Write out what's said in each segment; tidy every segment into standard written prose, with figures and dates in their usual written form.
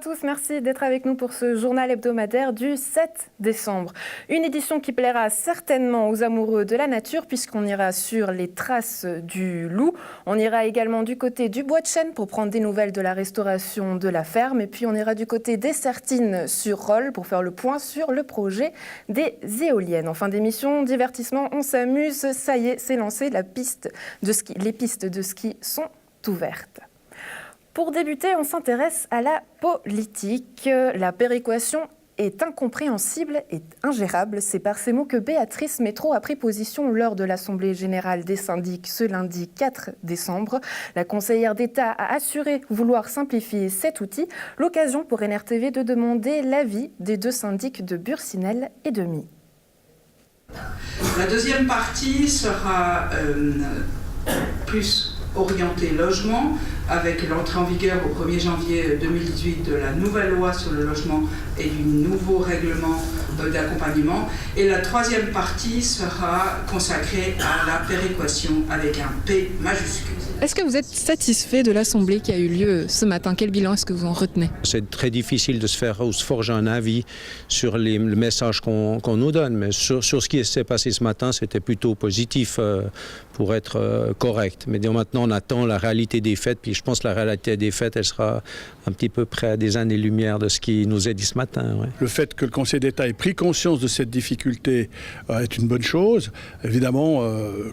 tous, merci d'être avec nous pour ce journal hebdomadaire du 7 décembre. Une édition qui plaira certainement aux amoureux de la nature puisqu'on ira sur les traces du loup. On ira également du côté du bois de chêne pour prendre des nouvelles de la restauration de la ferme. Et puis on ira du côté des Sertines sur Rolle pour faire le point sur le projet des éoliennes. En fin d'émission, divertissement, on s'amuse. Ça y est, c'est lancé, les pistes de ski sont ouvertes. Pour débuter, on s'intéresse à la politique. La péréquation est incompréhensible et ingérable. C'est par ces mots que Béatrice Métro a pris position lors de l'Assemblée générale des syndics ce lundi 4 décembre. La conseillère d'État a assuré vouloir simplifier cet outil. L'occasion pour NRTV de demander l'avis des deux syndics de Bursinel et de My. La deuxième partie sera plus orientée logement, avec l'entrée en vigueur au 1er janvier 2018 de la nouvelle loi sur le logement et du nouveau règlement d'accompagnement. Et la troisième partie sera consacrée à la péréquation avec un P majuscule. Est-ce que vous êtes satisfait de l'Assemblée qui a eu lieu ce matin? Quel bilan est-ce que vous en retenez? C'est très difficile de se forger un avis sur le message qu'on nous donne, mais sur ce qui s'est passé ce matin, c'était plutôt positif pour être correct. Mais maintenant, on attend la réalité des faits, puis je pense que la réalité des faits, elle sera un petit peu près à des années-lumière de ce qui nous est dit ce matin. Ouais. Le fait que le Conseil d'État ait pris conscience de cette difficulté est une bonne chose. Évidemment,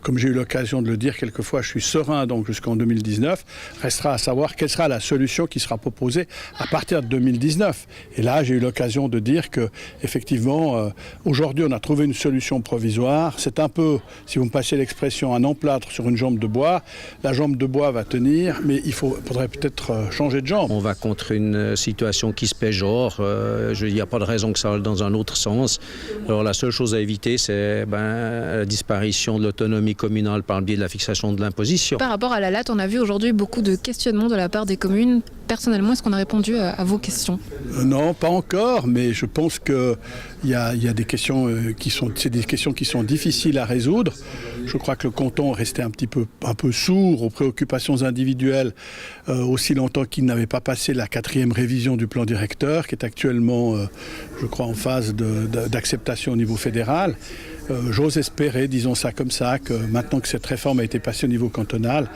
comme j'ai eu l'occasion de le dire quelquefois, je suis serein donc jusqu'en 2019. Restera à savoir quelle sera la solution qui sera proposée à partir de 2019. Et là, j'ai eu l'occasion de dire que, effectivement, aujourd'hui, on a trouvé une solution provisoire. C'est un peu, si vous me passez l'expression, un emplâtre sur une jambe de bois. La jambe de bois va tenir, mais il faudrait peut-être changer de jambe. On va contre une situation qui se péjore. Il n'y a pas de raison que ça aille dans un autre sens. Alors la seule chose à éviter, c'est la disparition de l'autonomie communale par le biais de la fixation de l'imposition. Par rapport à la latte, on a vu aujourd'hui beaucoup de questionnements de la part des communes. Personnellement, est-ce qu'on a répondu à vos questions? Non, pas encore, mais je pense qu'il y a des questions c'est des questions qui sont difficiles à résoudre. Je crois que le canton restait un peu sourd aux préoccupations individuelles aussi longtemps qu'il n'avait pas passé la 4e révision du plan directeur, qui est actuellement, je crois, en phase d'acceptation au niveau fédéral. J'ose espérer, disons ça comme ça, que maintenant que cette réforme a été passée au niveau cantonal,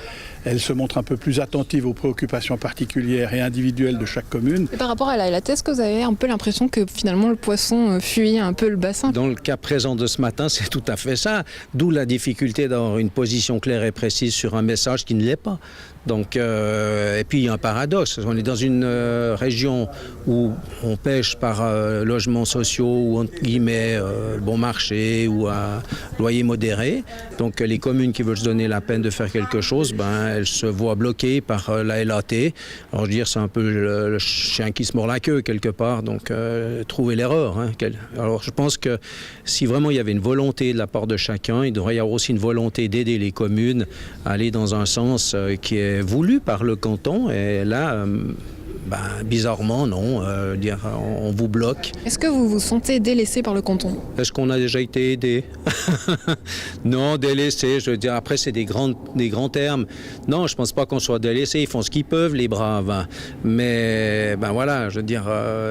elle se montre un peu plus attentive aux préoccupations particulières et individuelles de chaque commune. Et par rapport à la latte, est-ce que vous avez un peu l'impression que finalement le poisson fuit un peu le bassin? Dans le cas présent de ce matin, c'est tout à fait ça. D'où la difficulté d'avoir une position claire et précise sur un message qui ne l'est pas. Donc, et puis il y a un paradoxe. On est dans une région où on pêche par logements sociaux ou entre guillemets bon marché ou à loyer modéré. Donc les communes qui veulent se donner la peine de faire quelque chose, elles se voient bloquées par la LAT. Alors je veux dire, c'est un peu le chien qui se mord la queue quelque part. Donc trouver l'erreur. Alors je pense que si vraiment il y avait une volonté de la part de chacun, il devrait y avoir aussi une volonté d'aider les communes à aller dans un sens qui est voulu par le canton, et là, bizarrement, non, on vous bloque. Est-ce que vous vous sentez délaissé par le canton? Est-ce qu'on a déjà été aidé? Non, délaissé, je veux dire, après c'est des grands termes. Non, je pense pas qu'on soit délaissé, ils font ce qu'ils peuvent, les braves. Mais, voilà, je veux dire,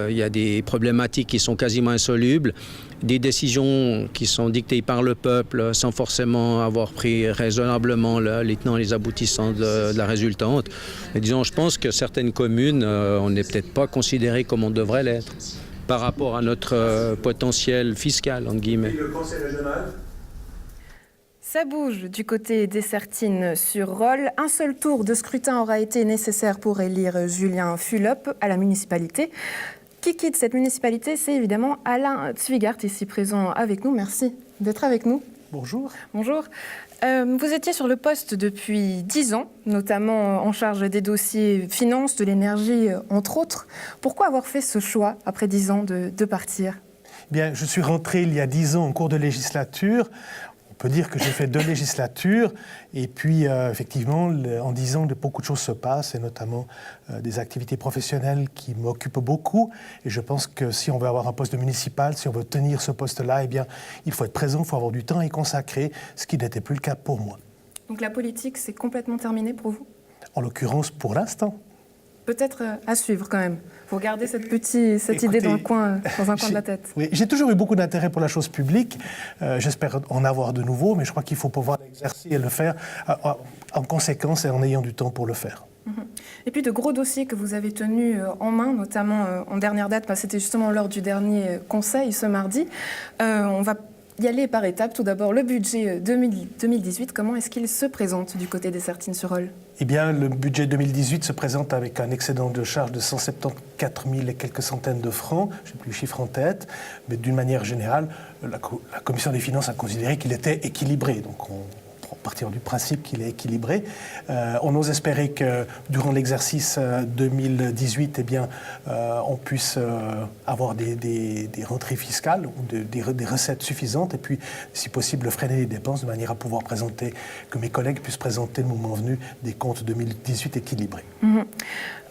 il y a des problématiques qui sont quasiment insolubles. Des décisions qui sont dictées par le peuple sans forcément avoir pris raisonnablement les tenants et les aboutissants de la résultante. Et disons, je pense que certaines communes, on n'est peut-être pas considérées comme on devrait l'être par rapport à notre potentiel fiscal, entre guillemets. Et le conseil régional ? Ça bouge du côté des Sertines sur Rolle. Un seul tour de scrutin aura été nécessaire pour élire Julien Fulop à la municipalité. Qui quitte cette municipalité, c'est évidemment Alain Zwigart, ici présent avec nous. Merci d'être avec nous. Bonjour. Bonjour. Vous étiez sur le poste depuis 10 ans, notamment en charge des dossiers finances, de l'énergie, entre autres. Pourquoi avoir fait ce choix, après 10 ans, de partir ? Bien, je suis rentré il y a 10 ans en cours de législature. On peut dire que j'ai fait 2 législatures et puis effectivement en 10 ans beaucoup de choses se passent et notamment des activités professionnelles qui m'occupent beaucoup et je pense que si on veut avoir un poste municipal, si on veut tenir ce poste-là, eh bien il faut être présent, il faut avoir du temps et consacré, ce qui n'était plus le cas pour moi. Donc la politique, c'est complètement terminé pour vous ? En l'occurrence pour l'instant. peut-être à suivre quand même. Vous gardez cette idée dans un coin de la tête. Oui, j'ai toujours eu beaucoup d'intérêt pour la chose publique. J'espère en avoir de nouveau, mais je crois qu'il faut pouvoir l'exercer et le faire en conséquence et en ayant du temps pour le faire. Et puis de gros dossiers que vous avez tenus en main, notamment en dernière date, c'était justement lors du dernier conseil ce mardi. On va y aller par étapes. Tout d'abord, le budget 2018, comment est-ce qu'il se présente du côté d'Essertines-sur-Olle ? Eh bien, le budget 2018 se présente avec un excédent de charge de 174 000 et quelques centaines de francs. Je n'ai plus le chiffre en tête, mais d'une manière générale, la Commission des finances a considéré qu'il était équilibré. Donc, on partir du principe qu'il est équilibré. On ose espérer que durant l'exercice 2018, eh bien, on puisse avoir des rentrées fiscales ou des recettes suffisantes et puis, si possible, freiner les dépenses de manière à pouvoir présenter, que mes collègues puissent présenter le moment venu des comptes 2018 équilibrés.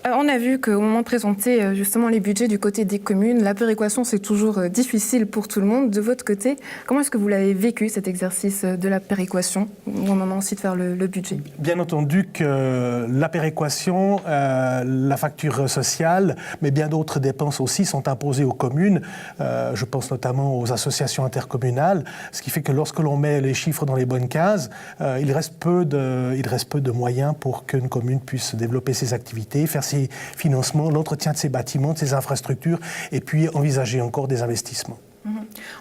On a vu qu'au moment de présenter justement les budgets du côté des communes, la péréquation c'est toujours difficile pour tout le monde. De votre côté, comment est-ce que vous l'avez vécu cet exercice de la péréquation au moment aussi de faire le budget ? Bien entendu que la péréquation, la facture sociale, mais bien d'autres dépenses aussi sont imposées aux communes. Je pense notamment aux associations intercommunales, ce qui fait que lorsque l'on met les chiffres dans les bonnes cases, il reste peu de moyens pour qu'une commune puisse développer ses activités, faire ses financements, l'entretien de ses bâtiments, de ses infrastructures, et puis envisager encore des investissements.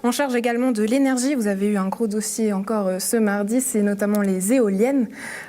On charge également de l'énergie. Vous avez eu un gros dossier encore ce mardi, c'est notamment les éoliennes.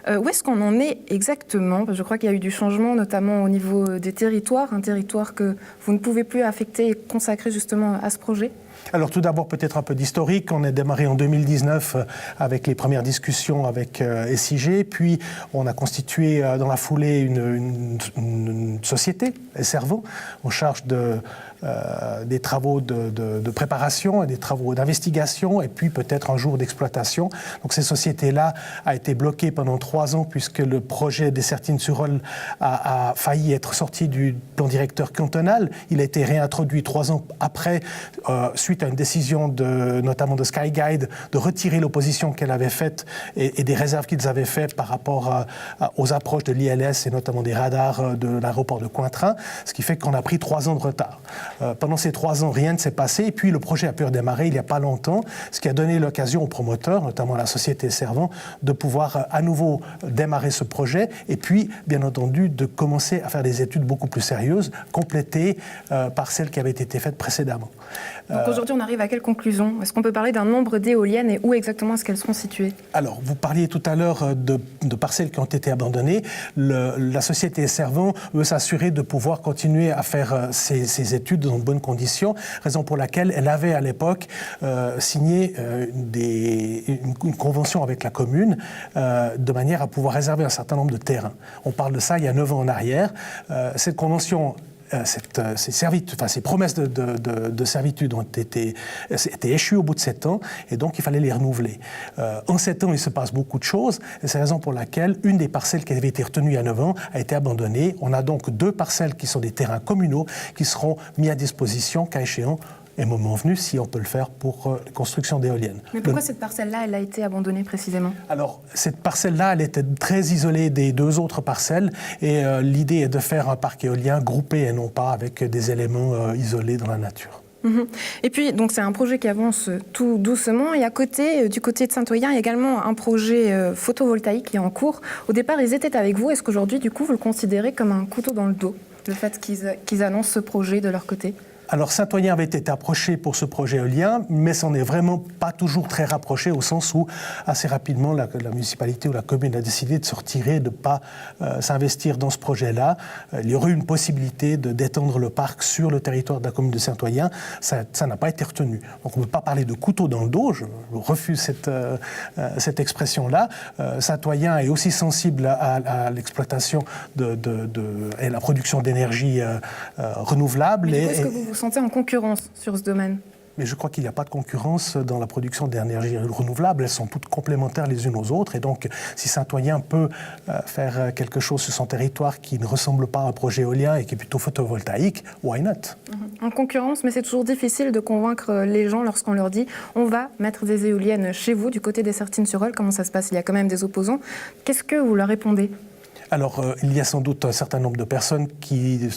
Où est-ce qu'on en est exactement ? Je crois qu'il y a eu du changement, notamment au niveau des territoires, un territoire que vous ne pouvez plus affecter et consacrer justement à ce projet. Alors tout d'abord peut-être un peu d'historique. On a démarré en 2019 avec les premières discussions avec SIG, puis on a constitué dans la foulée une société, Esservant, en charge des travaux de préparation et des travaux d'investigation et puis peut-être un jour d'exploitation. Donc cette société-là a été bloquée pendant 3 ans puisque le projet d'Essertines-sur-Olle a failli être sorti du plan directeur cantonal. Il a été réintroduit 3 ans après, suite à une décision notamment de Skyguide de retirer l'opposition qu'elle avait faite et des réserves qu'ils avaient faites par rapport aux approches de l'ILS et notamment des radars de l'aéroport de Cointrin, ce qui fait qu'on a pris 3 ans de retard. Pendant ces 3 ans, rien ne s'est passé et puis le projet a pu redémarrer il n'y a pas longtemps, ce qui a donné l'occasion aux promoteurs, notamment la société Servant, de pouvoir à nouveau démarrer ce projet et puis, bien entendu, de commencer à faire des études beaucoup plus sérieuses, complétées par celles qui avaient été faites précédemment. Donc aujourd'hui, on arrive à quelle conclusion ? Est-ce qu'on peut parler d'un nombre d'éoliennes et où exactement est-ce qu'elles seront situées ? Alors, vous parliez tout à l'heure de parcelles qui ont été abandonnées. La société Servant veut s'assurer de pouvoir continuer à faire ses études dans de bonnes conditions, raison pour laquelle elle avait à l'époque signé une convention avec la commune de manière à pouvoir réserver un certain nombre de terrains. On parle de ça il y a 9 ans en arrière. Cette convention ces promesses de servitude ont été échues au bout de 7 ans et donc il fallait les renouveler. En 7 ans, il se passe beaucoup de choses et c'est la raison pour laquelle une des parcelles qui avait été retenue il y a 9 ans a été abandonnée. On a donc 2 parcelles qui sont des terrains communaux qui seront mis à disposition, cas échéant, et moment venu, si on peut le faire pour la construction d'éoliennes. Mais pourquoi cette parcelle-là, elle a été abandonnée précisément ? Alors, cette parcelle-là, elle était très isolée des 2 autres parcelles et l'idée est de faire un parc éolien groupé et non pas avec des éléments isolés dans la nature. Et puis, donc, c'est un projet qui avance tout doucement. Et à côté, du côté de Saint-Oyen, il y a également un projet photovoltaïque qui est en cours. Au départ, ils étaient avec vous. Est-ce qu'aujourd'hui, du coup, vous le considérez comme un couteau dans le dos, le fait qu'ils annoncent ce projet de leur côté ? Alors Saint-Oyen avait été approché pour ce projet éolien, mais c'en est vraiment pas toujours très rapproché au sens où assez rapidement la municipalité ou la commune a décidé de se retirer, de ne pas s'investir dans ce projet-là. Il y aurait eu une possibilité d'étendre le parc sur le territoire de la commune de Saint-Oyen. Ça n'a pas été retenu. Donc on ne peut pas parler de couteau dans le dos, je refuse cette expression-là. Saint-Oyen est aussi sensible à l'exploitation et la production d'énergie renouvelable. Mais est-ce que vous vous sentez en concurrence sur ce domaine ? Mais je crois qu'il n'y a pas de concurrence dans la production d'énergie renouvelable. Elles sont toutes complémentaires les unes aux autres. Et donc, si Saint-Oyen peut faire quelque chose sur son territoire qui ne ressemble pas à un projet éolien et qui est plutôt photovoltaïque, why not ? En concurrence, mais c'est toujours difficile de convaincre les gens lorsqu'on leur dit « on va mettre des éoliennes chez vous, du côté d'Essertines-sur-Olle ». Comment ça se passe ? Il y a quand même des opposants. Qu'est-ce que vous leur répondez ? Alors, il y a sans doute un certain nombre de personnes qui ne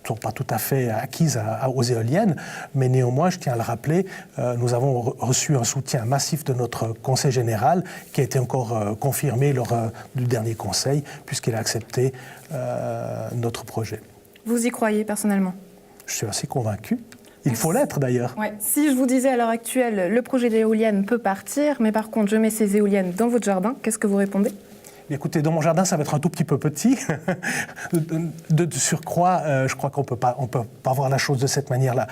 sont pas tout à fait acquises aux éoliennes, mais néanmoins, je tiens à le rappeler, nous avons reçu un soutien massif de notre Conseil général, qui a été encore confirmé lors du dernier Conseil, puisqu'il a accepté notre projet. Vous y croyez personnellement? Je suis assez convaincu. Il faut l'être d'ailleurs. Ouais. Si je vous disais à l'heure actuelle, le projet d'éolienne peut partir, mais par contre je mets ces éoliennes dans votre jardin, qu'est-ce que vous répondez? Écoutez, dans mon jardin, ça va être un tout petit peu petit. De surcroît, je crois qu'on peut pas voir la chose de cette manière-là.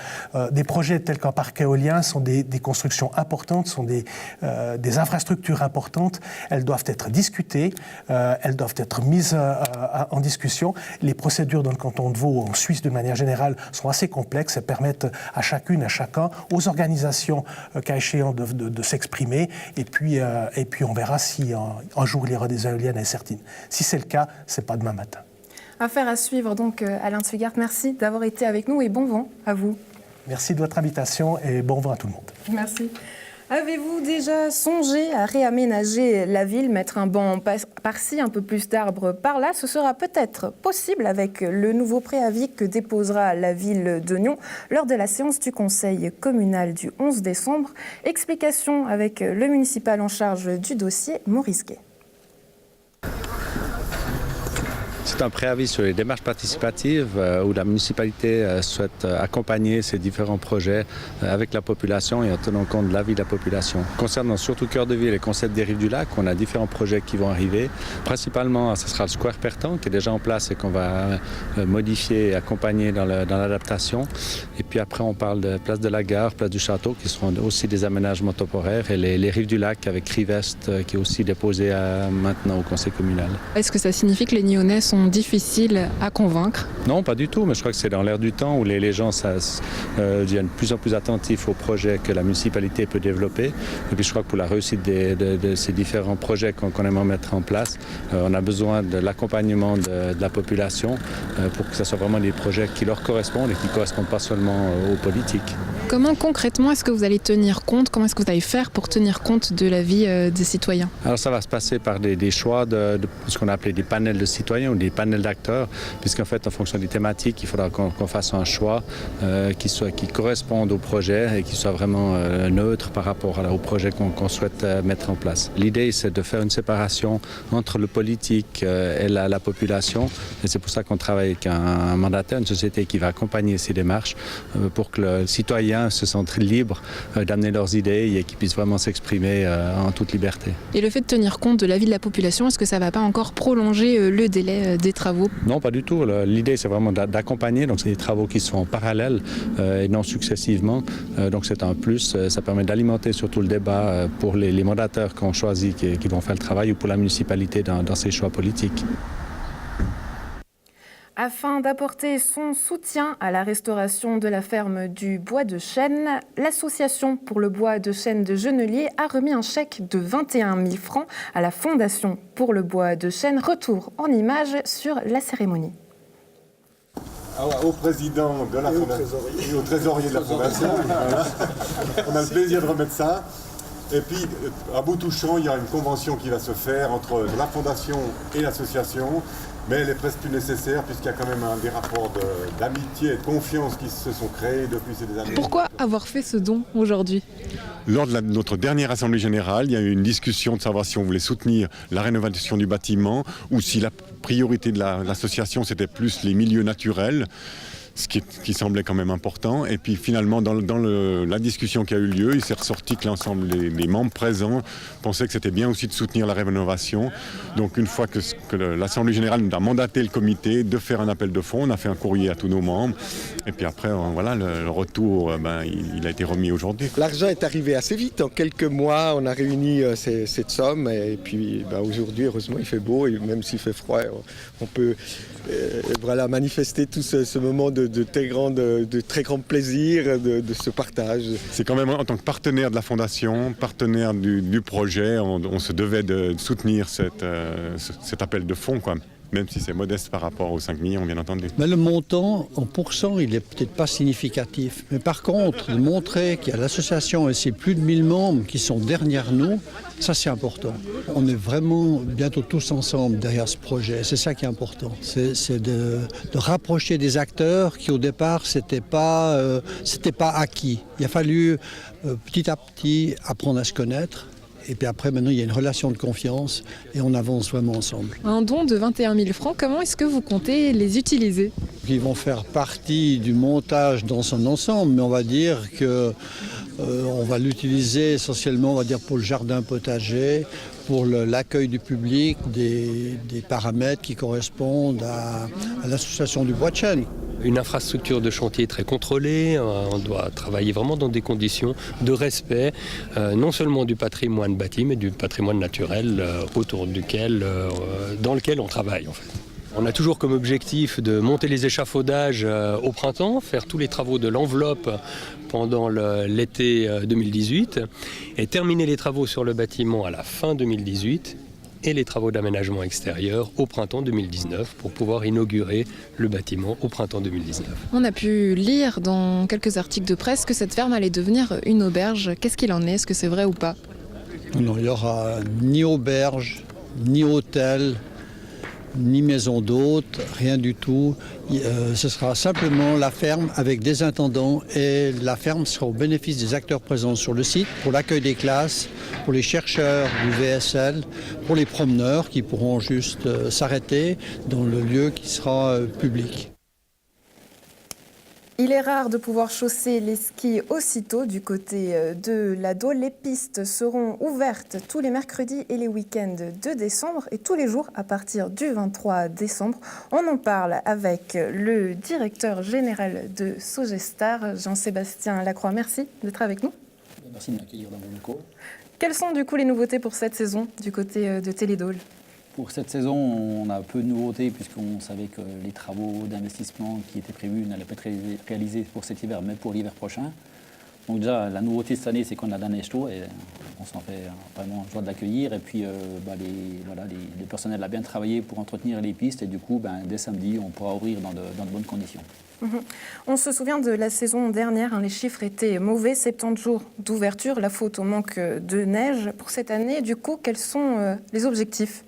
Des projets tels qu'un parc éolien sont des constructions importantes, sont des infrastructures importantes. Elles doivent être discutées, elles doivent être mises en discussion. Les procédures dans le canton de Vaud, en Suisse de manière générale, sont assez complexes et permettent à chacune, à chacun, aux organisations, cas échéant, de s'exprimer. Et puis on verra si un jour il y aura des éoliennes à Essertine. Si c'est le cas, ce n'est pas demain matin. Affaire à suivre donc, Alain Zwigart. Merci d'avoir été avec nous et bon vent à vous. Merci de votre invitation et bon vent à tout le monde. Merci. Avez-vous déjà songé à réaménager la ville, mettre un banc par-ci, un peu plus d'arbres par-là? Ce sera peut-être possible avec le nouveau préavis que déposera la ville de Nyon lors de la séance du conseil communal du 11 décembre. Explication avec le municipal en charge du dossier, Maurice Gay. C'est un préavis sur les démarches participatives où la municipalité souhaite accompagner ces différents projets avec la population et en tenant compte de l'avis de la population. Concernant surtout Cœur de Ville et Concept des Rives du Lac, on a différents projets qui vont arriver. Principalement, ce sera le Square Pertan qui est déjà en place et qu'on va modifier et accompagner dans l'adaptation. Et puis après, on parle de Place de la Gare, Place du Château qui seront aussi des aménagements temporaires et les Rives du Lac avec Rivest qui est aussi déposé maintenant au conseil communal. Est-ce que ça signifie que les Nyonnais sont difficiles à convaincre? Non, pas du tout, mais je crois que c'est dans l'air du temps où les gens deviennent de plus en plus attentifs aux projets que la municipalité peut développer. Et puis je crois que pour la réussite de ces différents projets qu'on aimerait mettre en place, on a besoin de l'accompagnement de la population pour que ce soit vraiment des projets qui leur correspondent et qui ne correspondent pas seulement aux politiques. Comment concrètement est-ce que vous allez tenir compte, comment est-ce que vous allez faire pour tenir compte de l'avis des citoyens? Alors ça va se passer par des choix de ce qu'on a appelé des panels de citoyens ou des panels d'acteurs, puisqu'en fait en fonction des thématiques, il faudra qu'on fasse un choix qui corresponde au projet et qui soit vraiment neutre par rapport au projet qu'on souhaite mettre en place. L'idée c'est de faire une séparation entre le politique et la population et c'est pour ça qu'on travaille avec un mandataire, une société qui va accompagner ces démarches pour que le citoyen se sentent libres d'amener leurs idées et qu'ils puissent vraiment s'exprimer en toute liberté. Et le fait de tenir compte de l'avis de la population, est-ce que ça ne va pas encore prolonger le délai des travaux? Non, pas du tout. L'idée, c'est vraiment d'accompagner. Donc, c'est des travaux qui se font en parallèle et non successivement. Donc, c'est un plus. Ça permet d'alimenter surtout le débat pour les mandataires qu'on choisit, qui vont faire le travail, ou pour la municipalité dans ses choix politiques. Afin d'apporter son soutien à la restauration de la ferme du Bois de Chêne, l'association pour le Bois de Chêne de Genelier a remis un chèque de 21 000 francs à la Fondation pour le Bois de Chêne. Retour en images sur la cérémonie. Au président de la Fondation et au trésorier de la Fondation, voilà. On a le plaisir de remettre ça. Et puis, à bout touchant, il y a une convention qui va se faire entre la Fondation et l'association. Mais elle est presque plus nécessaire puisqu'il y a quand même des rapports d'amitié et de confiance qui se sont créés depuis ces années. Pourquoi avoir fait ce don aujourd'hui? Lors de notre dernière Assemblée Générale, il y a eu une discussion de savoir si on voulait soutenir la rénovation du bâtiment ou si la priorité de l'association c'était plus les milieux naturels. Ce qui semblait quand même important. Et puis finalement, dans la discussion qui a eu lieu, il s'est ressorti que l'ensemble des membres présents pensaient que c'était bien aussi de soutenir la rénovation. Donc une fois que l'Assemblée Générale nous a mandaté le comité de faire un appel de fonds, on a fait un courrier à tous nos membres. Et puis après, voilà, le retour, il a été remis aujourd'hui. L'argent est arrivé assez vite. En quelques mois, on a réuni cette somme. Et puis aujourd'hui, heureusement, il fait beau. Et même s'il fait froid, on peut manifester tout ce moment de très grand plaisir de ce partage. C'est quand même en tant que partenaire de la Fondation, partenaire du projet, on se devait de soutenir cet appel de fonds, quoi. même si c'est modeste par rapport aux 5 millions, bien entendu. Mais le montant, en pourcent, il n'est peut-être pas significatif. Mais par contre, de montrer qu'il y a l'association et c'est plus de 1000 membres qui sont derrière nous, ça c'est important. On est vraiment bientôt tous ensemble derrière ce projet. C'est ça qui est important. C'est de rapprocher des acteurs qui au départ, c'était pas acquis. Il a fallu petit à petit apprendre à se connaître. Et puis après, maintenant, il y a une relation de confiance et on avance vraiment ensemble. Un don de 21 000 francs, comment est-ce que vous comptez les utiliser? Ils vont faire partie du montage dans son ensemble, mais on va dire que on va l'utiliser essentiellement, on va dire, pour le jardin potager, pour l'accueil du public, des paramètres qui correspondent à l'association du bois de chêne. Une infrastructure de chantier très contrôlée, on doit travailler vraiment dans des conditions de respect, non seulement du patrimoine bâti, mais du patrimoine naturel dans lequel on travaille en fait. On a toujours comme objectif de monter les échafaudages au printemps, faire tous les travaux de l'enveloppe pendant l'été 2018 et terminer les travaux sur le bâtiment à la fin 2018 et les travaux d'aménagement extérieur au printemps 2019 pour pouvoir inaugurer le bâtiment au printemps 2019. On a pu lire dans quelques articles de presse que cette ferme allait devenir une auberge. Qu'est-ce qu'il en est? Est-ce que c'est vrai ou pas? Non, il n'y aura ni auberge, ni hôtel, ni maison d'hôte, rien du tout. Ce sera simplement la ferme avec des intendants et la ferme sera au bénéfice des acteurs présents sur le site pour l'accueil des classes, pour les chercheurs du VSL, pour les promeneurs qui pourront juste s'arrêter dans le lieu qui sera public. Il est rare de pouvoir chausser les skis aussitôt du côté de la Dôle. Les pistes seront ouvertes tous les mercredis et les week-ends de décembre et tous les jours à partir du 23 décembre. On en parle avec le directeur général de Sogestar, Jean-Sébastien Lacroix. Merci d'être avec nous. Merci de m'accueillir dans vos locaux. Quelles sont du coup les nouveautés pour cette saison du côté de Télédôle? Pour cette saison, on a peu de nouveautés puisqu'on savait que les travaux d'investissement qui étaient prévus n'allaient pas être réalisés pour cet hiver, mais pour l'hiver prochain. Donc déjà, la nouveauté cette année, c'est qu'on a de la neige tôt et on s'en fait vraiment joie de l'accueillir. Et puis, le personnel a bien travaillé pour entretenir les pistes et du coup, dès samedi, on pourra ouvrir dans de bonnes conditions. On se souvient de la saison dernière, les chiffres étaient mauvais, 70 jours d'ouverture, la faute au manque de neige. Pour cette année, du coup, quels sont les objectifs?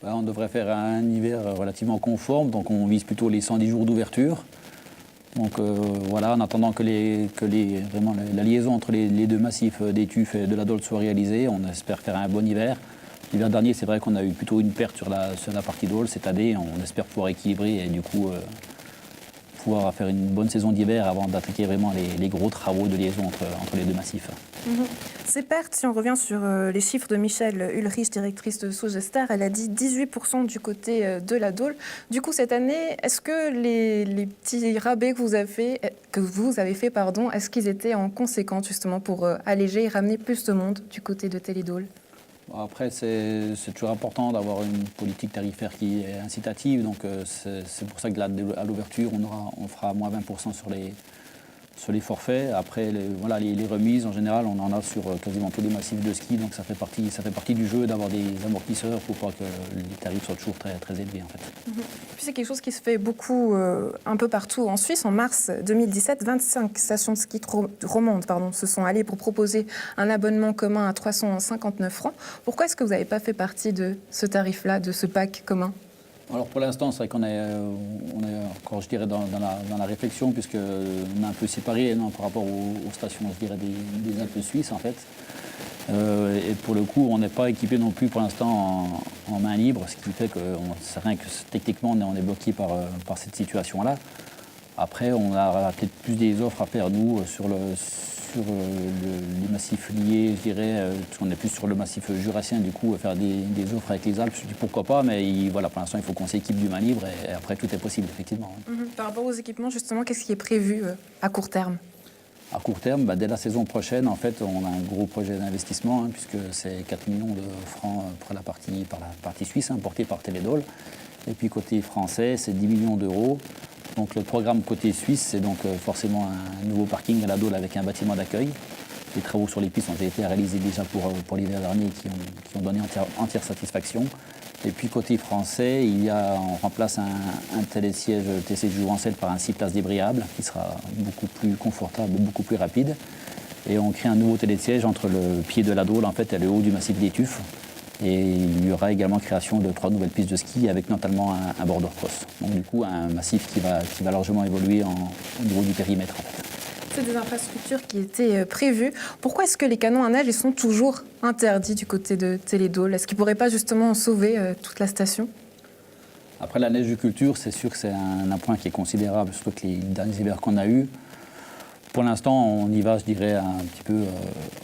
On devrait faire un hiver relativement conforme, donc on vise plutôt les 110 jours d'ouverture. Donc en attendant que la liaison entre les deux massifs des Tuffes et de la Dôle soit réalisée, on espère faire un bon hiver. L'hiver dernier, c'est vrai qu'on a eu plutôt une perte sur la partie Dôle. Cette année, on espère pouvoir équilibrer et du coup pouvoir faire une bonne saison d'hiver avant d'attaquer vraiment les gros travaux de liaison entre les deux massifs. Ces pertes, si on revient sur les chiffres de Michèle Ulrich, directrice de Sogestar, elle a dit 18% du côté de la Dôle. Du coup, cette année, est-ce que les petits rabais que vous avez fait, est-ce qu'ils étaient en conséquence justement pour alléger et ramener plus de monde du côté de Télédôle? Après, c'est toujours important d'avoir une politique tarifaire qui est incitative. Donc, c'est pour ça que à l'ouverture, on fera moins 20% sur les forfaits. Après, les remises, en général, on en a sur quasiment tous les massifs de ski. Donc, ça fait partie du jeu d'avoir des amortisseurs pour pas que les tarifs soient toujours très, très élevés, en fait. Puis c'est quelque chose qui se fait beaucoup un peu partout en Suisse. En mars 2017, 25 stations de ski romandes se sont allées pour proposer un abonnement commun à 359 francs. Pourquoi est-ce que vous n'avez pas fait partie de ce tarif-là, de ce pack commun? Alors pour l'instant, c'est vrai qu'on est encore, je dirais, dans la réflexion, puisqu'on est un peu séparé par rapport aux stations, je dirais, des Alpes suisses, en fait. Et pour le coup, on n'est pas équipé non plus pour l'instant en main libre, ce qui fait que c'est rien que techniquement, on est bloqué par cette situation-là. Après, on a peut-être plus des offres à faire, nous, sur les massifs liés, je dirais, parce qu'on est plus sur le massif jurassien, du coup, faire des offres avec les Alpes, je dis pourquoi pas, mais pour l'instant, il faut qu'on s'équipe du main libre et après, tout est possible, effectivement. Par rapport aux équipements, justement, qu'est-ce qui est prévu à court terme? À court terme, dès la saison prochaine, en fait, on a un gros projet d'investissement, puisque c'est 4 millions de francs par la partie suisse, portée par Télédôle. Et puis côté français, c'est 10 millions d'euros. Donc le programme côté suisse, c'est donc forcément un nouveau parking à la Dôle avec un bâtiment d'accueil. Les travaux sur les pistes ont été réalisés déjà pour l'hiver dernier qui ont donné entière satisfaction. Et puis côté français, on remplace un télésiège TC Jouvencel par un 6 places débrayable qui sera beaucoup plus confortable, beaucoup plus rapide. Et on crée un nouveau télésiège entre le pied de la Dôle en fait, et le haut du massif des Tuffes. Et il y aura également création de 3 nouvelles pistes de ski avec notamment un border cross. Donc du coup un massif qui va largement évoluer au niveau du périmètre en fait. C'est des infrastructures qui étaient prévues. Pourquoi est-ce que les canons à neige ils sont toujours interdits du côté de Télédôle? Est-ce qu'ils ne pourraient pas justement sauver toute la station? Après la neigeculture, c'est sûr que c'est un point qui est considérable, surtout que les derniers hivers qu'on a eus. Pour l'instant, on y va, je dirais, un petit peu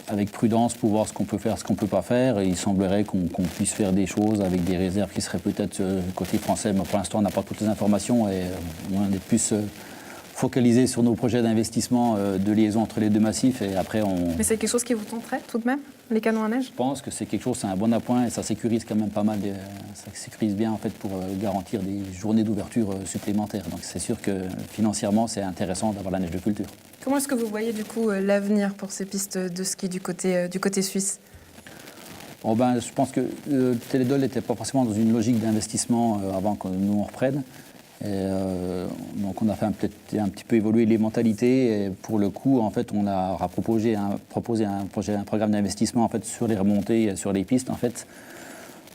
avec prudence pour voir ce qu'on peut faire, ce qu'on ne peut pas faire. Et il semblerait qu'on puisse faire des choses avec des réserves qui seraient peut-être côté français. Mais pour l'instant, on n'a pas toutes les informations et on est plus focalisé sur nos projets d'investissement de liaison entre les deux massifs. Et après, Mais c'est quelque chose qui vous tenterait tout de même, les canons à neige? Je pense que c'est quelque chose, c'est un bon appoint et ça sécurise quand même pas mal. Ça sécurise bien en fait pour garantir des journées d'ouverture supplémentaires. Donc c'est sûr que financièrement, c'est intéressant d'avoir la neige de culture. Comment est-ce que vous voyez du coup l'avenir pour ces pistes de ski du côté suisse? Je pense que Télédôle n'était pas forcément dans une logique d'investissement avant que nous on reprenne. Donc on a fait un petit peu évoluer les mentalités. Et pour le coup, en fait, on a proposé un programme d'investissement en fait, sur les remontées, sur les pistes, en fait,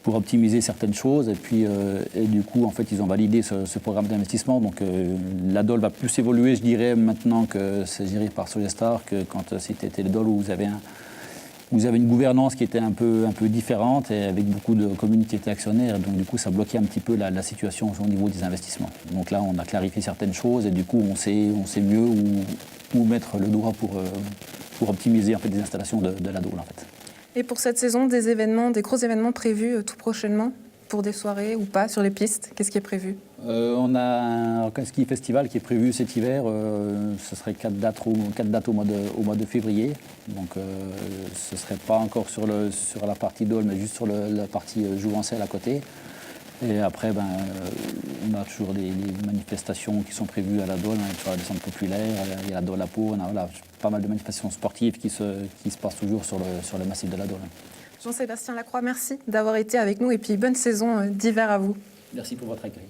pour optimiser certaines choses. Et du coup, en fait, ils ont validé ce programme d'investissement. Donc la Dôle va plus évoluer, je dirais, maintenant que c'est géré par Sogestar, que quand c'était Télédôle où vous avez une gouvernance qui était un peu différente et avec beaucoup de communes qui étaient actionnaires. Donc du coup, ça bloquait un petit peu la situation au niveau des investissements. Donc là, on a clarifié certaines choses et du coup, on sait mieux où mettre le doigt pour optimiser en fait, les installations de la Dôle, en fait. Et pour cette saison, des gros événements prévus tout prochainement, pour des soirées ou pas sur les pistes? Qu'est-ce qui est prévu? On a un ski festival qui est prévu cet hiver. Ce serait 4 dates au mois de février. Donc ce ne serait pas encore sur la partie Dôle, mais juste sur la partie Jouvencel à côté. Et après, on a toujours des manifestations qui sont prévues à la Dôle, sur la descente populaire, il y a la Dôle à Pau, on a pas mal de manifestations sportives qui se passent toujours sur le massif de la Dôle. Jean-Sébastien Lacroix, merci d'avoir été avec nous et puis bonne saison d'hiver à vous. Merci pour votre accueil.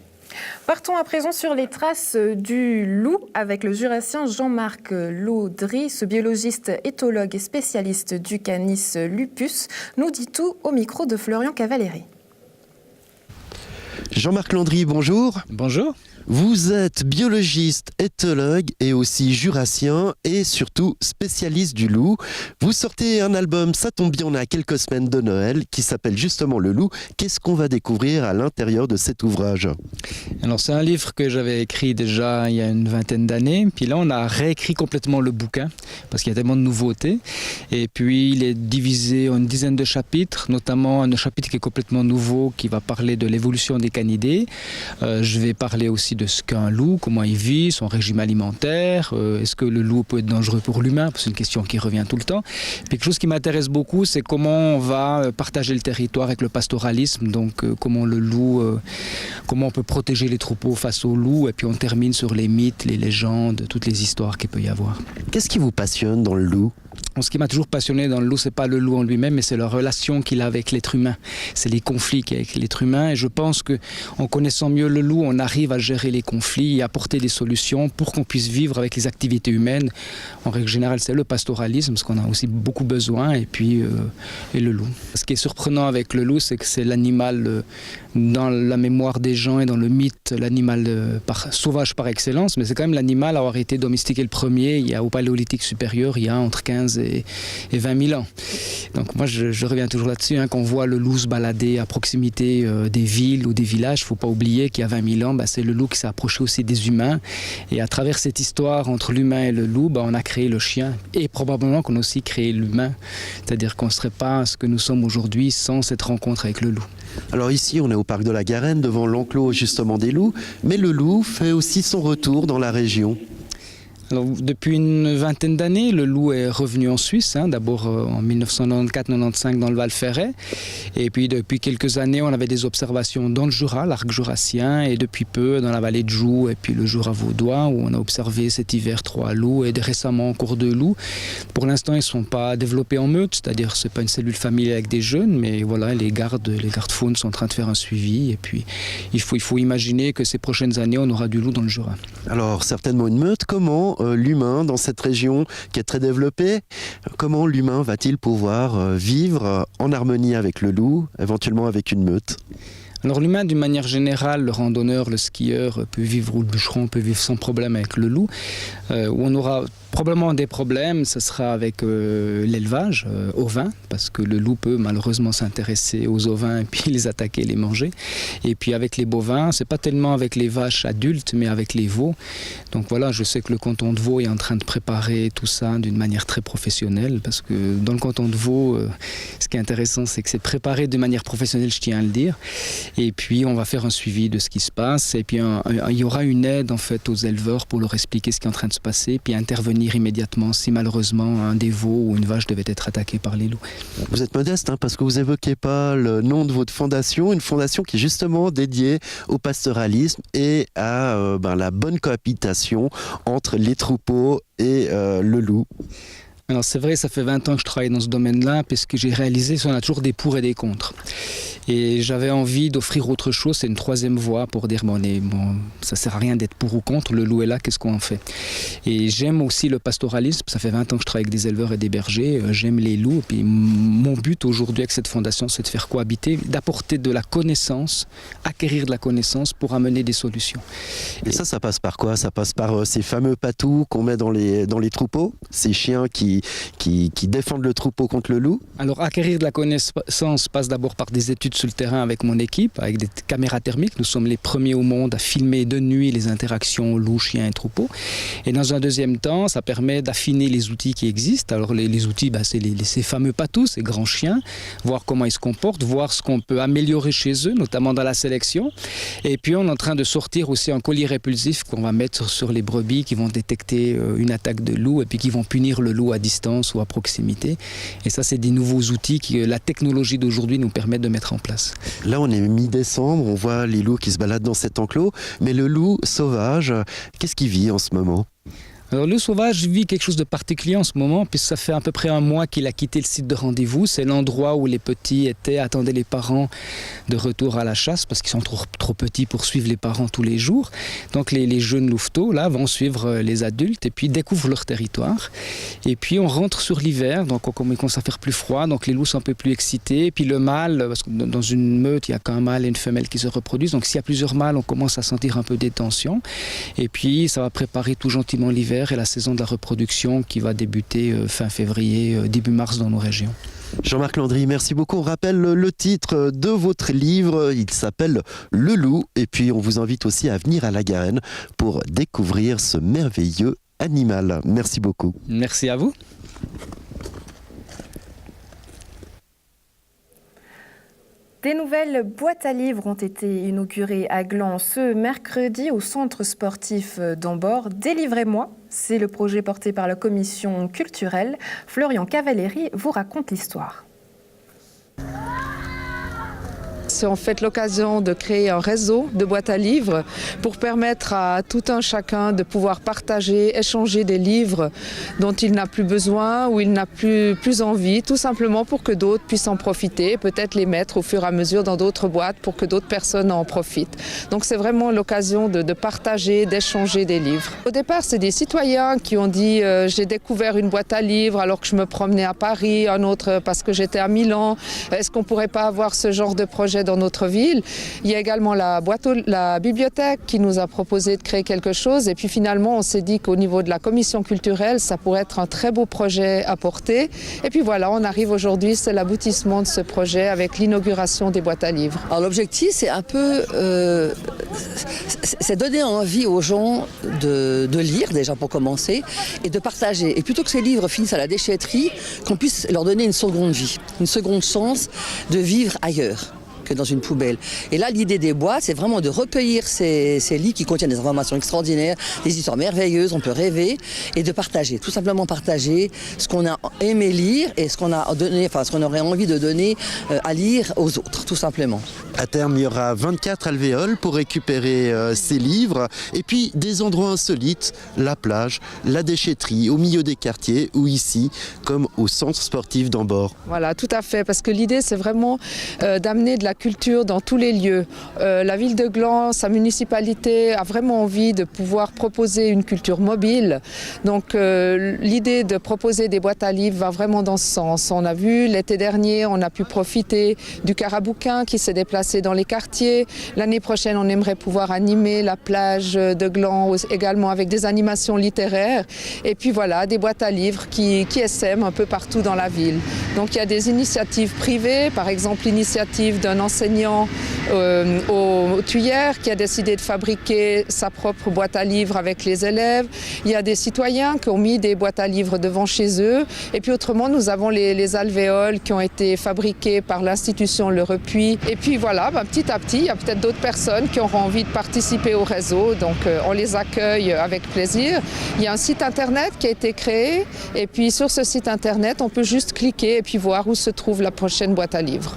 Partons à présent sur les traces du loup avec le jurassien Jean-Marc Laudry. Ce biologiste, éthologue et spécialiste du Canis lupus nous dit tout au micro de Florian Cavalieri. Jean-Marc Laudry, bonjour. Bonjour. Vous êtes biologiste, éthologue et aussi jurassien et surtout spécialiste du loup. Vous sortez un album, ça tombe bien, on est à quelques semaines de Noël, qui s'appelle justement Le Loup. Qu'est-ce qu'on va découvrir à l'intérieur de cet ouvrage? Alors c'est un livre que j'avais écrit déjà il y a une vingtaine d'années. Puis là on a réécrit complètement le bouquin parce qu'il y a tellement de nouveautés. Et puis il est divisé en une dizaine de chapitres, notamment un chapitre qui est complètement nouveau qui va parler de l'évolution des canidés. Je vais parler aussi de ce qu'est un loup, comment il vit, son régime alimentaire, est-ce que le loup peut être dangereux pour l'humain, c'est une question qui revient tout le temps. Puis quelque chose qui m'intéresse beaucoup, c'est comment on va partager le territoire avec le pastoralisme, donc comment le loup, comment on peut protéger les troupeaux face au loup, et puis on termine sur les mythes, les légendes, toutes les histoires qu'il peut y avoir. Qu'est-ce qui vous passionne dans le loup? Ce qui m'a toujours passionné dans le loup, c'est pas le loup en lui-même, mais c'est la relation qu'il a avec l'être humain. C'est les conflits qu'il y a avec l'être humain. Et je pense qu'en connaissant mieux le loup, on arrive à gérer les conflits et apporter des solutions pour qu'on puisse vivre avec les activités humaines. En règle générale, c'est le pastoralisme, parce qu'on a aussi beaucoup besoin, et puis et le loup. Ce qui est surprenant avec le loup, c'est que c'est l'animal dans la mémoire des gens et dans le mythe, l'animal sauvage par excellence, mais c'est quand même l'animal à avoir été domestiqué le premier au Paléolithique supérieur, il y a entre 15 et 20 000 ans. Donc moi je reviens toujours là-dessus, quand on voit le loup se balader à proximité des villes ou des villages, il ne faut pas oublier qu'il y a 20 000 ans, c'est le loup qui s'est approché aussi des humains. Et à travers cette histoire entre l'humain et le loup, on a créé le chien et probablement qu'on a aussi créé l'humain. C'est-à-dire qu'on ne serait pas ce que nous sommes aujourd'hui sans cette rencontre avec le loup. Alors ici, on est au parc de la Garenne, devant l'enclos justement des loups, mais le loup fait aussi son retour dans la région. Alors, depuis une vingtaine d'années, le loup est revenu en Suisse, d'abord en 1994-95 dans le Val Ferret. Et puis depuis quelques années, on avait des observations dans le Jura, l'arc jurassien, et depuis peu dans la vallée de Joux et puis le Jura vaudois, où on a observé cet hiver 3 loups et récemment encore 2 loups. Pour l'instant, ils ne sont pas développés en meute, c'est-à-dire que ce n'est pas une cellule familiale avec des jeunes, mais voilà, les gardes faunes sont en train de faire un suivi. Et puis il faut imaginer que ces prochaines années, on aura du loup dans le Jura. Alors certainement une meute, comment l'humain dans cette région qui est très développée, comment l'humain va-t-il pouvoir vivre en harmonie avec le loup, éventuellement avec une meute ? Alors l'humain, d'une manière générale, le randonneur, le skieur peut vivre, ou le bûcheron peut vivre sans problème avec le loup. Où on aura probablement des problèmes, ce sera avec l'élevage ovin, parce que le loup peut malheureusement s'intéresser aux ovins et puis les attaquer, les manger. Et puis avec les bovins, c'est pas tellement avec les vaches adultes, mais avec les veaux. Donc voilà, je sais que le canton de Vaud est en train de préparer tout ça d'une manière très professionnelle, parce que dans le canton de Vaud, ce qui est intéressant, c'est que c'est préparé de manière professionnelle, je tiens à le dire. Et puis on va faire un suivi de ce qui se passe, et puis il y aura une aide en fait aux éleveurs pour leur expliquer ce qui est en train de se passer, puis intervenir immédiatement si malheureusement un des veaux ou une vache devait être attaqué par les loups. Vous êtes modeste parce que vous évoquez pas le nom de votre fondation, une fondation qui est justement dédiée au pastoralisme et à la bonne cohabitation entre les troupeaux et le loup. Alors c'est vrai, ça fait 20 ans que je travaille dans ce domaine-là, puisque j'ai réalisé qu'on a toujours des pour et des contre. Et j'avais envie d'offrir autre chose, c'est une troisième voie pour dire ça sert à rien d'être pour ou contre, le loup est là, qu'est-ce qu'on en fait? Et j'aime aussi le pastoralisme, ça fait 20 ans que je travaille avec des éleveurs et des bergers, j'aime les loups, et puis mon but aujourd'hui avec cette fondation, c'est de faire cohabiter, d'apporter de la connaissance, acquérir de la connaissance pour amener des solutions. Et ça passe par quoi? Ça passe par ces fameux patous qu'on met dans les troupeaux, ces chiens qui défendent le troupeau contre le loup? Alors acquérir de la connaissance passe d'abord par des études sur le terrain avec mon équipe, avec des caméras thermiques. Nous sommes les premiers au monde à filmer de nuit les interactions loups, chiens et troupeaux. Et dans un deuxième temps, ça permet d'affiner les outils qui existent. Alors les outils, c'est ces fameux patous, ces grands chiens, voir comment ils se comportent, voir ce qu'on peut améliorer chez eux, notamment dans la sélection. Et puis on est en train de sortir aussi un collier répulsif qu'on va mettre sur les brebis qui vont détecter une attaque de loup et puis qui vont punir le loup à distance ou à proximité. Et ça, c'est des nouveaux outils que la technologie d'aujourd'hui nous permet de mettre en place. Là, on est mi-décembre, on voit les loups qui se baladent dans cet enclos, mais le loup sauvage, qu'est-ce qu'il vit en ce moment ? Alors, le sauvage vit quelque chose de particulier en ce moment, puisque ça fait à peu près un mois qu'il a quitté le site de rendez-vous. C'est l'endroit où les petits attendaient les parents de retour à la chasse, parce qu'ils sont trop petits pour suivre les parents tous les jours. Donc les jeunes louveteaux là, vont suivre les adultes et puis découvrent leur territoire. Et puis on rentre sur l'hiver, donc on commence à faire plus froid, donc les loups sont un peu plus excités. Et puis le mâle, parce que dans une meute, il n'y a qu'un mâle et une femelle qui se reproduisent. Donc s'il y a plusieurs mâles, on commence à sentir un peu des tensions. Et puis ça va préparer tout gentiment l'hiver et la saison de la reproduction qui va débuter fin février, début mars dans nos régions. Jean-Marc Landry, merci beaucoup. On rappelle le titre de votre livre, il s'appelle Le Loup. Et puis on vous invite aussi à venir à La Garenne pour découvrir ce merveilleux animal. Merci beaucoup. Merci à vous. Des nouvelles boîtes à livres ont été inaugurées à Gland ce mercredi au centre sportif d'Ambord. Délivrez-moi, c'est le projet porté par la commission culturelle. Florian Cavalleri vous raconte l'histoire. C'est en fait l'occasion de créer un réseau de boîtes à livres pour permettre à tout un chacun de pouvoir partager, échanger des livres dont il n'a plus besoin ou il n'a plus envie, tout simplement pour que d'autres puissent en profiter, peut-être les mettre au fur et à mesure dans d'autres boîtes pour que d'autres personnes en profitent. Donc c'est vraiment l'occasion de partager, d'échanger des livres. Au départ, c'est des citoyens qui ont dit j'ai découvert une boîte à livres alors que je me promenais à Paris, un autre parce que j'étais à Milan. Est-ce qu'on ne pourrait pas avoir ce genre de projet dans notre ville? Il y a également la bibliothèque qui nous a proposé de créer quelque chose et puis finalement on s'est dit qu'au niveau de la commission culturelle ça pourrait être un très beau projet à porter et puis voilà, on arrive aujourd'hui, c'est l'aboutissement de ce projet avec l'inauguration des boîtes à livres. Alors l'objectif c'est un peu c'est donner envie aux gens de lire déjà pour commencer et de partager et plutôt que ces livres finissent à la déchetterie, qu'on puisse leur donner une seconde vie, une seconde chance de vivre ailleurs. que dans une poubelle. Et là, l'idée des boîtes, c'est vraiment de recueillir ces livres qui contiennent des informations extraordinaires, des histoires merveilleuses, on peut rêver, et de partager, tout simplement partager ce qu'on a aimé lire et ce qu'on aurait envie de donner à lire aux autres, tout simplement. À terme, il y aura 24 alvéoles pour récupérer ces livres. Et puis, des endroits insolites, la plage, la déchetterie, au milieu des quartiers, ou ici, comme au centre sportif d'Ambord. Voilà, tout à fait, parce que l'idée, c'est vraiment d'amener de la culture dans tous les lieux. La ville de Gland, sa municipalité, a vraiment envie de pouvoir proposer une culture mobile. Donc, l'idée de proposer des boîtes à livres va vraiment dans ce sens. On a vu, l'été dernier, on a pu profiter du Carabouquin qui s'est déplacé dans les quartiers. L'année prochaine, on aimerait pouvoir animer la plage de Gland également avec des animations littéraires. Et puis voilà, des boîtes à livres qui essaiment un peu partout dans la ville. Donc il y a des initiatives privées, par exemple l'initiative d'un enseignant aux Tuyères qui a décidé de fabriquer sa propre boîte à livres avec les élèves. Il y a des citoyens qui ont mis des boîtes à livres devant chez eux. Et puis autrement, nous avons les alvéoles qui ont été fabriquées par l'institution Le Repuy. Et puis voilà, petit à petit, il y a peut-être d'autres personnes qui auront envie de participer au réseau. Donc on les accueille avec plaisir. Il y a un site internet qui a été créé. Et puis sur ce site internet, on peut juste cliquer et puis voir où se trouve la prochaine boîte à livres.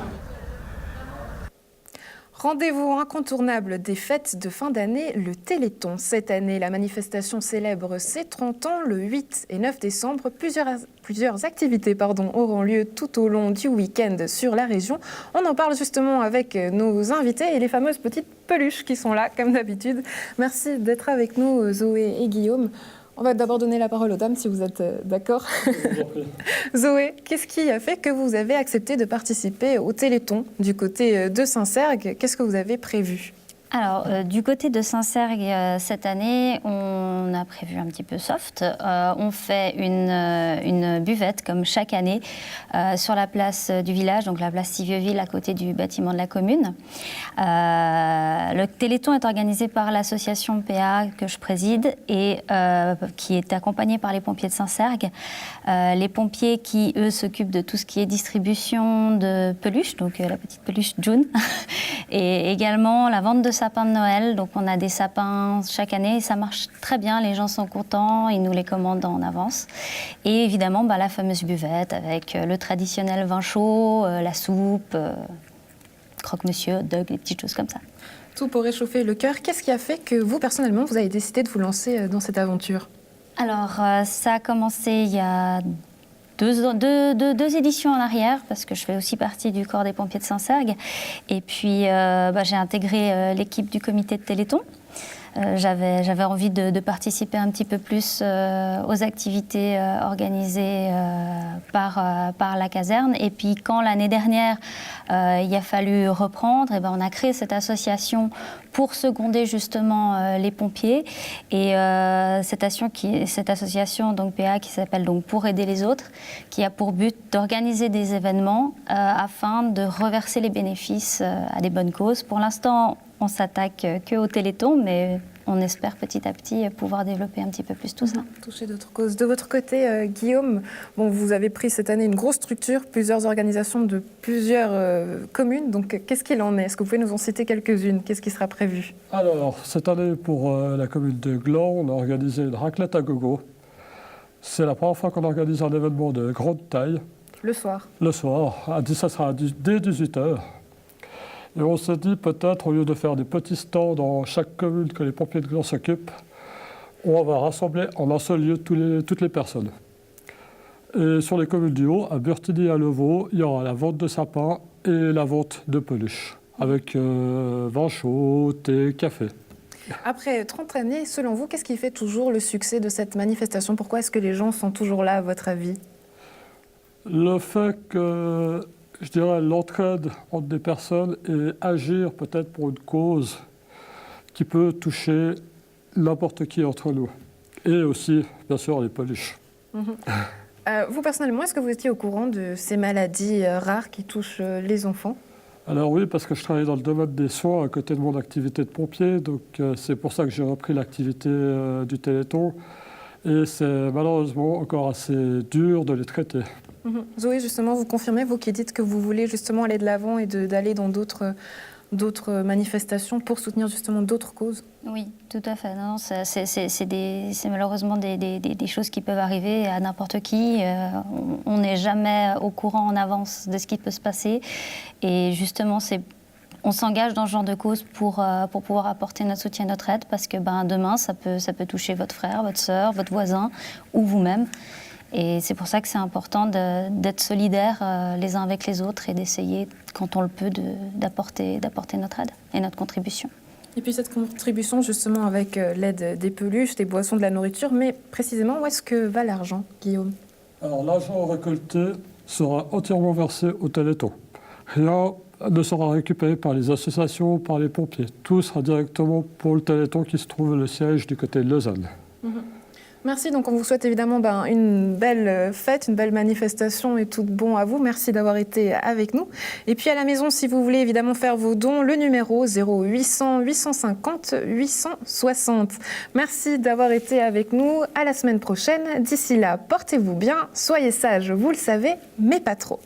Rendez-vous incontournable des fêtes de fin d'année, le Téléthon. Cette année, la manifestation célèbre ses 30 ans. Le 8 et 9 décembre, plusieurs activités auront lieu tout au long du week-end sur la région. On en parle justement avec nos invités et les fameuses petites peluches qui sont là, comme d'habitude. Merci d'être avec nous, Zoé et Guillaume. On va d'abord donner la parole aux dames, si vous êtes d'accord. Zoé, qu'est-ce qui a fait que vous avez accepté de participer au Téléthon du côté de Saint-Sergue? Qu'est-ce que vous avez prévu? Alors, du côté de Saint-Sergue, cette année, on a prévu un petit peu soft. On fait une buvette, comme chaque année, sur la place du village, donc la place Sivieux-Ville, à côté du bâtiment de la commune. Le Téléthon est organisé par l'association PA que je préside et qui est accompagnée par les pompiers de Saint-Sergue. Les pompiers qui, eux, s'occupent de tout ce qui est distribution de peluches, donc la petite peluche June, et également la vente de sapins de Noël. Donc on a des sapins chaque année et ça marche très bien, les gens sont contents, ils nous les commandent en avance. Et évidemment, la fameuse buvette avec le traditionnel vin chaud, la soupe, croque-monsieur, hot dog, des petites choses comme ça. Tout pour réchauffer le cœur. Qu'est-ce qui a fait que vous, personnellement, vous avez décidé de vous lancer dans cette aventure? Alors, ça a commencé il y a deux éditions en arrière, parce que je fais aussi partie du corps des pompiers de Saint-Sergue. Et puis, j'ai intégré l'équipe du comité de Téléthon. J'avais envie de participer un petit peu plus aux activités organisées par la caserne. Et puis quand l'année dernière, il a fallu reprendre, on a créé cette association pour seconder justement les pompiers. Et cette association donc PA qui s'appelle donc Pour aider les autres, qui a pour but d'organiser des événements afin de reverser les bénéfices à des bonnes causes. Pour l'instant, on s'attaque qu'au Téléthon, mais on espère petit à petit pouvoir développer un petit peu plus tout ça. Toucher d'autres causes. De votre côté, Guillaume, vous avez pris cette année une grosse structure, plusieurs organisations de plusieurs communes. Donc, qu'est-ce qu'il en est? Est-ce que vous pouvez nous en citer quelques-unes? Qu'est-ce qui sera prévu? Alors, cette année, pour la commune de Gland, on a organisé une raclette à gogo. C'est la première fois qu'on organise un événement de grande taille. Le soir? Le soir. Ça sera dès 18h. Et on s'est dit peut-être, au lieu de faire des petits stands dans chaque commune que les pompiers de Gland s'occupent, on va rassembler en un seul lieu toutes les personnes. Et sur les communes du Haut, à Burtigny et à Levaux, il y aura la vente de sapins et la vente de peluches, avec vin chaud, thé, café. Après 30 années, selon vous, qu'est-ce qui fait toujours le succès de cette manifestation? Pourquoi est-ce que les gens sont toujours là, à votre avis? Le fait que, je dirais, l'entraide entre des personnes et agir peut-être pour une cause qui peut toucher n'importe qui entre nous. Et aussi, bien sûr, les peluches. Vous, personnellement, est-ce que vous étiez au courant de ces maladies rares qui touchent les enfants? Alors oui, parce que je travaille dans le domaine des soins à côté de mon activité de pompier. Donc c'est pour ça que j'ai repris l'activité du Téléthon. Et c'est malheureusement encore assez dur de les traiter. Zoé, justement, vous confirmez, vous qui dites que vous voulez justement aller de l'avant et d'aller dans d'autres manifestations pour soutenir justement d'autres causes? Oui, tout à fait. Non, c'est malheureusement des choses qui peuvent arriver à n'importe qui. On n'est jamais au courant en avance de ce qui peut se passer. Et justement, on s'engage dans ce genre de cause pour pouvoir apporter notre soutien, notre aide, parce que demain, ça peut toucher votre frère, votre sœur, votre voisin ou vous-même. Et c'est pour ça que c'est important d'être solidaires les uns avec les autres et d'essayer, quand on le peut, d'apporter notre aide et notre contribution. Et puis cette contribution, justement, avec l'aide des peluches, des boissons, de la nourriture, mais précisément, où est-ce que va l'argent, Guillaume? Alors, l'argent récolté sera entièrement versé au Téléthon. Rien ne sera récupéré par les associations ou par les pompiers. Tout sera directement pour le Téléthon qui se trouve le siège du côté de Lausanne. Merci, donc on vous souhaite évidemment une belle fête, une belle manifestation et tout bon à vous. Merci d'avoir été avec nous. Et puis à la maison, si vous voulez évidemment faire vos dons, le numéro 0800 850 860. Merci d'avoir été avec nous. À la semaine prochaine. D'ici là, portez-vous bien, soyez sages, vous le savez, mais pas trop.